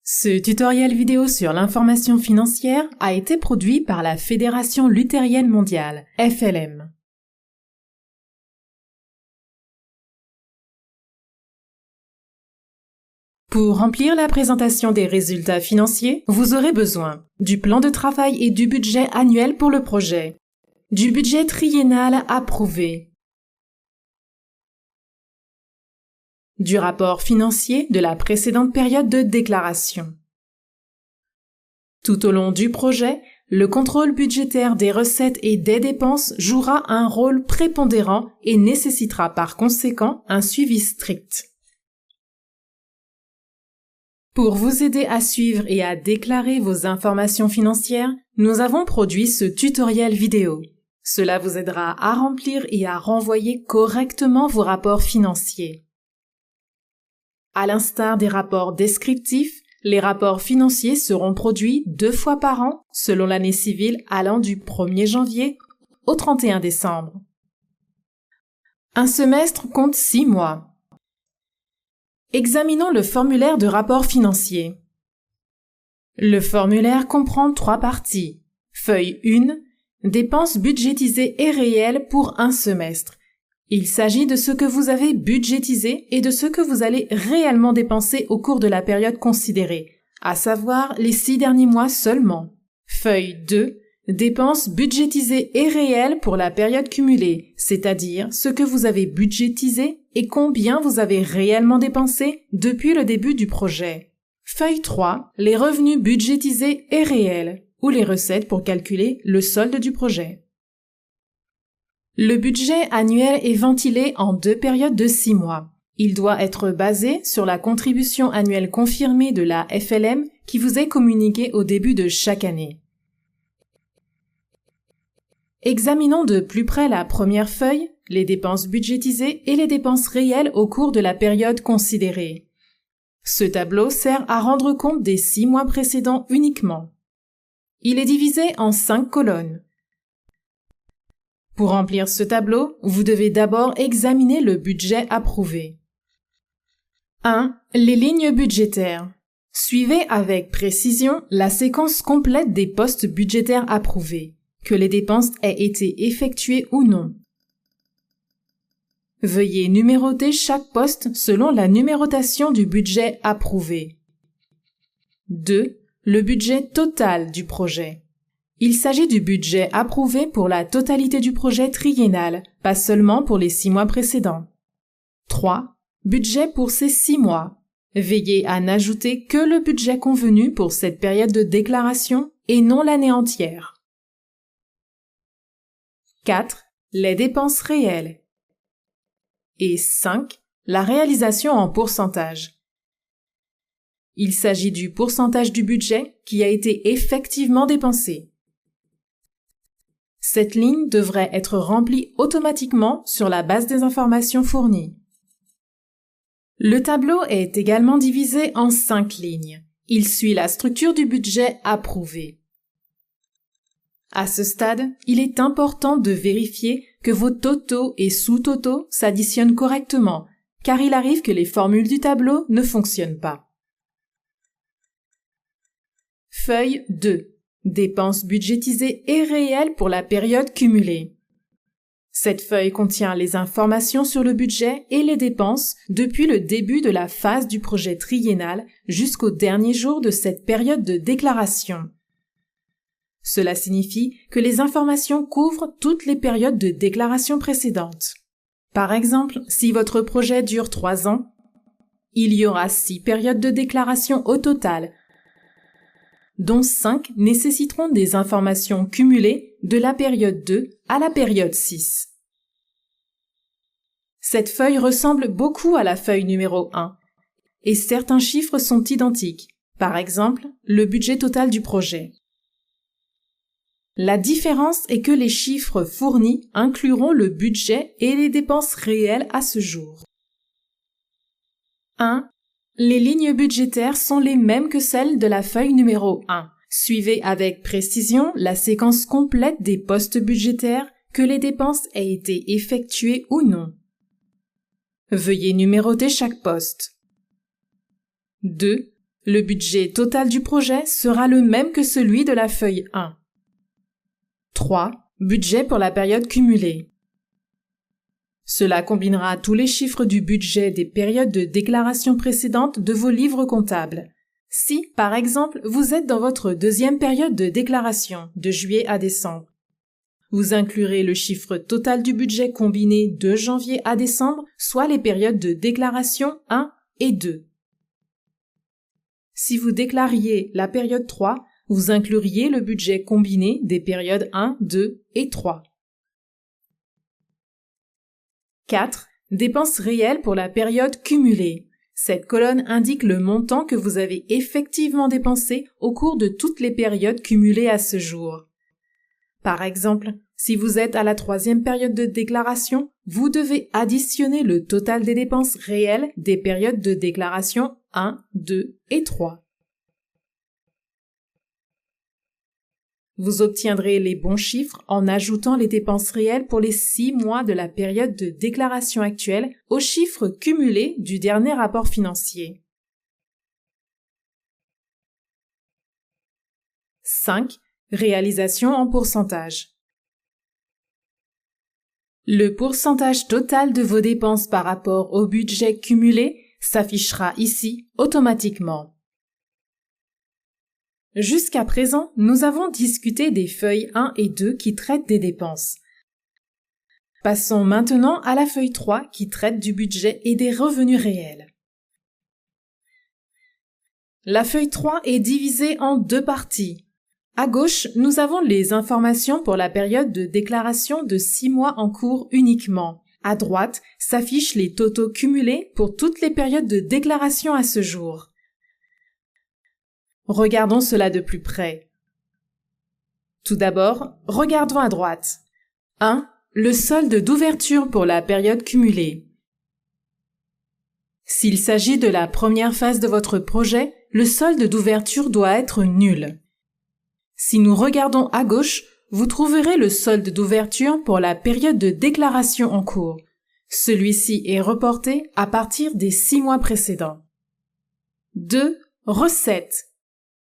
Ce tutoriel vidéo sur l'information financière a été produit par la Fédération luthérienne mondiale, FLM. Pour remplir la présentation des résultats financiers, vous aurez besoin du plan de travail et du budget annuel pour le projet, du budget triennal approuvé, du rapport financier de la précédente période de déclaration. Tout au long du projet, le contrôle budgétaire des recettes et des dépenses jouera un rôle prépondérant et nécessitera par conséquent un suivi strict. Pour vous aider à suivre et à déclarer vos informations financières, nous avons produit ce tutoriel vidéo. Cela vous aidera à remplir et à renvoyer correctement vos rapports financiers. À l'instar des rapports descriptifs, les rapports financiers seront produits 2 fois par an selon l'année civile allant du 1er janvier au 31 décembre. Un semestre compte 6 mois. Examinons le formulaire de rapport financier. Le formulaire comprend 3 parties. Feuille 1, dépenses budgétisées et réelles pour un semestre. Il s'agit de ce que vous avez budgétisé et de ce que vous allez réellement dépenser au cours de la période considérée, à savoir les 6 derniers mois seulement. Feuille 2, dépenses budgétisées et réelles pour la période cumulée, c'est-à-dire ce que vous avez budgétisé et combien vous avez réellement dépensé depuis le début du projet. Feuille 3, les revenus budgétisés et réels, ou les recettes pour calculer le solde du projet. Le budget annuel est ventilé en 2 périodes de 6 mois. Il doit être basé sur la contribution annuelle confirmée de la FLM qui vous est communiquée au début de chaque année. Examinons de plus près la première feuille, les dépenses budgétisées et les dépenses réelles au cours de la période considérée. Ce tableau sert à rendre compte des 6 mois précédents uniquement. Il est divisé en 5 colonnes. Pour remplir ce tableau, vous devez d'abord examiner le budget approuvé. 1. Les lignes budgétaires. Suivez avec précision la séquence complète des postes budgétaires approuvés, que les dépenses aient été effectuées ou non. Veuillez numéroter chaque poste selon la numérotation du budget approuvé. 2. Le budget total du projet. Il s'agit du budget approuvé pour la totalité du projet triennal, pas seulement pour les 6 mois précédents. 3. Budget pour ces 6 mois. Veillez à n'ajouter que le budget convenu pour cette période de déclaration et non l'année entière. 4. Les dépenses réelles. Et 5. La réalisation en pourcentage. Il s'agit du pourcentage du budget qui a été effectivement dépensé. Cette ligne devrait être remplie automatiquement sur la base des informations fournies. Le tableau est également divisé en 5 lignes. Il suit la structure du budget approuvé. À ce stade, il est important de vérifier que vos totaux et sous-totaux s'additionnent correctement, car il arrive que les formules du tableau ne fonctionnent pas. Feuille 2. Dépenses budgétisées et réelles pour la période cumulée. Cette feuille contient les informations sur le budget et les dépenses depuis le début de la phase du projet triennal jusqu'au dernier jour de cette période de déclaration. Cela signifie que les informations couvrent toutes les périodes de déclaration précédentes. Par exemple, si votre projet dure 3 ans, il y aura 6 périodes de déclaration au total, dont 5 nécessiteront des informations cumulées de la période 2 à la période 6. Cette feuille ressemble beaucoup à la feuille numéro 1, et certains chiffres sont identiques, par exemple le budget total du projet. La différence est que les chiffres fournis incluront le budget et les dépenses réelles à ce jour. 1. Les lignes budgétaires sont les mêmes que celles de la feuille numéro 1. Suivez avec précision la séquence complète des postes budgétaires, que les dépenses aient été effectuées ou non. Veuillez numéroter chaque poste. 2. Le budget total du projet sera le même que celui de la feuille 1. 3. Budget pour la période cumulée. Cela combinera tous les chiffres du budget des périodes de déclaration précédentes de vos livres comptables. Si, par exemple, vous êtes dans votre deuxième période de déclaration, de juillet à décembre, vous inclurez le chiffre total du budget combiné de janvier à décembre, soit les périodes de déclaration 1 et 2. Si vous déclariez la période 3, vous incluriez le budget combiné des périodes 1, 2 et 3. 4. Dépenses réelles pour la période cumulée. Cette colonne indique le montant que vous avez effectivement dépensé au cours de toutes les périodes cumulées à ce jour. Par exemple, si vous êtes à la 3e période de déclaration, vous devez additionner le total des dépenses réelles des périodes de déclaration 1, 2 et 3. Vous obtiendrez les bons chiffres en ajoutant les dépenses réelles pour les 6 mois de la période de déclaration actuelle aux chiffres cumulés du dernier rapport financier. 5. Réalisation en pourcentage. Le pourcentage total de vos dépenses par rapport au budget cumulé s'affichera ici automatiquement. Jusqu'à présent, nous avons discuté des feuilles 1 et 2 qui traitent des dépenses. Passons maintenant à la feuille 3 qui traite du budget et des revenus réels. La feuille 3 est divisée en 2 parties. À gauche, nous avons les informations pour la période de déclaration de 6 mois en cours uniquement. À droite, s'affichent les totaux cumulés pour toutes les périodes de déclaration à ce jour. Regardons cela de plus près. Tout d'abord, regardons à droite. 1. Le solde d'ouverture pour la période cumulée. S'il s'agit de la première phase de votre projet, le solde d'ouverture doit être nul. Si nous regardons à gauche, vous trouverez le solde d'ouverture pour la période de déclaration en cours. Celui-ci est reporté à partir des 6 mois précédents. 2. Recettes.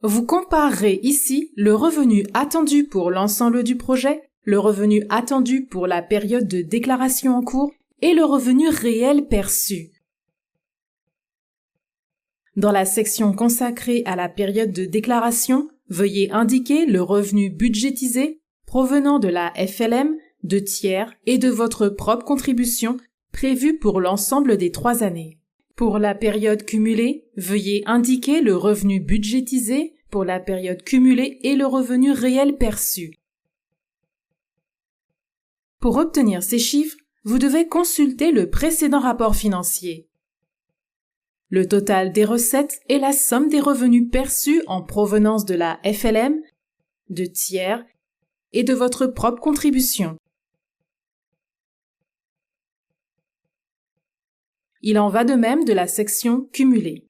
Vous comparerez ici le revenu attendu pour l'ensemble du projet, le revenu attendu pour la période de déclaration en cours et le revenu réel perçu. Dans la section consacrée à la période de déclaration, veuillez indiquer le revenu budgétisé provenant de la FLM, de tiers et de votre propre contribution prévue pour l'ensemble des 3 années. Pour la période cumulée, veuillez indiquer le revenu budgétisé pour la période cumulée et le revenu réel perçu. Pour obtenir ces chiffres, vous devez consulter le précédent rapport financier. Le total des recettes est la somme des revenus perçus en provenance de la FLM, de tiers et de votre propre contribution. Il en va de même de la section cumulée.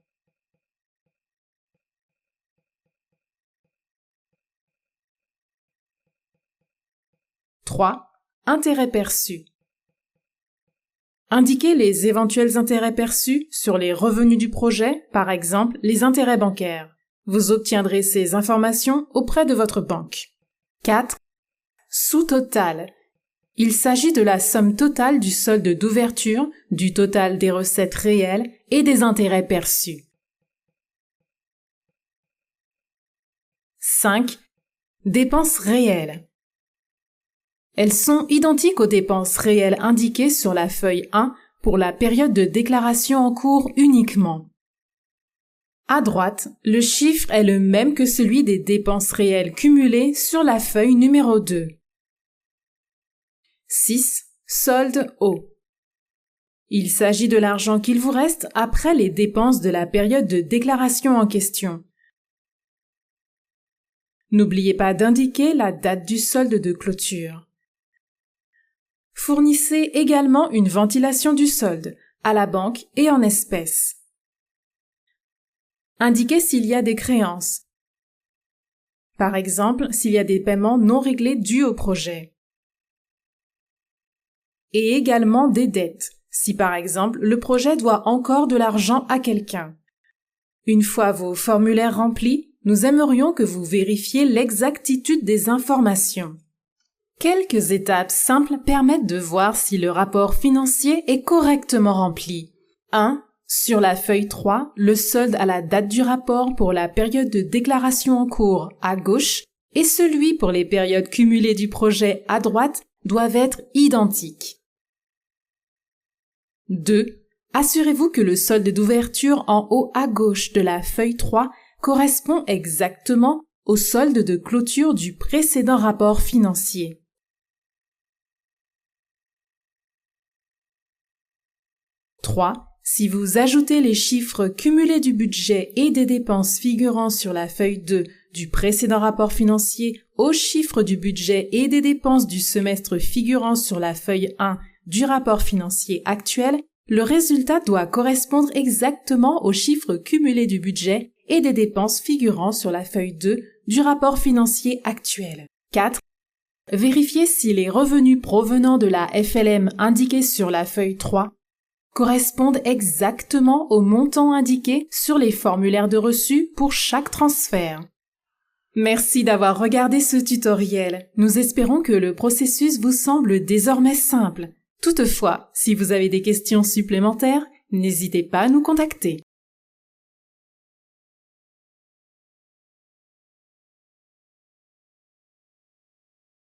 « 3. Intérêts perçus. Indiquez les éventuels intérêts perçus sur les revenus du projet, par exemple les intérêts bancaires. Vous obtiendrez ces informations auprès de votre banque. 4. Sous-total. Il s'agit de la somme totale du solde d'ouverture, du total des recettes réelles et des intérêts perçus. 5. Dépenses réelles. Elles sont identiques aux dépenses réelles indiquées sur la feuille 1 pour la période de déclaration en cours uniquement. À droite, le chiffre est le même que celui des dépenses réelles cumulées sur la feuille numéro 2. 6. Solde haut. Il s'agit de l'argent qu'il vous reste après les dépenses de la période de déclaration en question. N'oubliez pas d'indiquer la date du solde de clôture. Fournissez également une ventilation du solde, à la banque et en espèces. Indiquez s'il y a des créances. Par exemple, s'il y a des paiements non réglés dus au projet. Et également des dettes, si par exemple le projet doit encore de l'argent à quelqu'un. Une fois vos formulaires remplis, nous aimerions que vous vérifiez l'exactitude des informations. Quelques étapes simples permettent de voir si le rapport financier est correctement rempli. 1. Sur la feuille 3, le solde à la date du rapport pour la période de déclaration en cours à gauche et celui pour les périodes cumulées du projet à droite doivent être identiques. 2. Assurez-vous que le solde d'ouverture en haut à gauche de la feuille 3 correspond exactement au solde de clôture du précédent rapport financier. 3. Si vous ajoutez les chiffres cumulés du budget et des dépenses figurant sur la feuille 2 du précédent rapport financier aux chiffres du budget et des dépenses du semestre figurant sur la feuille 1 du rapport financier actuel, le résultat doit correspondre exactement aux chiffres cumulés du budget et des dépenses figurant sur la feuille 2 du rapport financier actuel. 4. Vérifiez si les revenus provenant de la FLM indiqués sur la feuille 3 correspondent exactement au montant indiqué sur les formulaires de reçu pour chaque transfert. Merci d'avoir regardé ce tutoriel. Nous espérons que le processus vous semble désormais simple. Toutefois, si vous avez des questions supplémentaires, n'hésitez pas à nous contacter.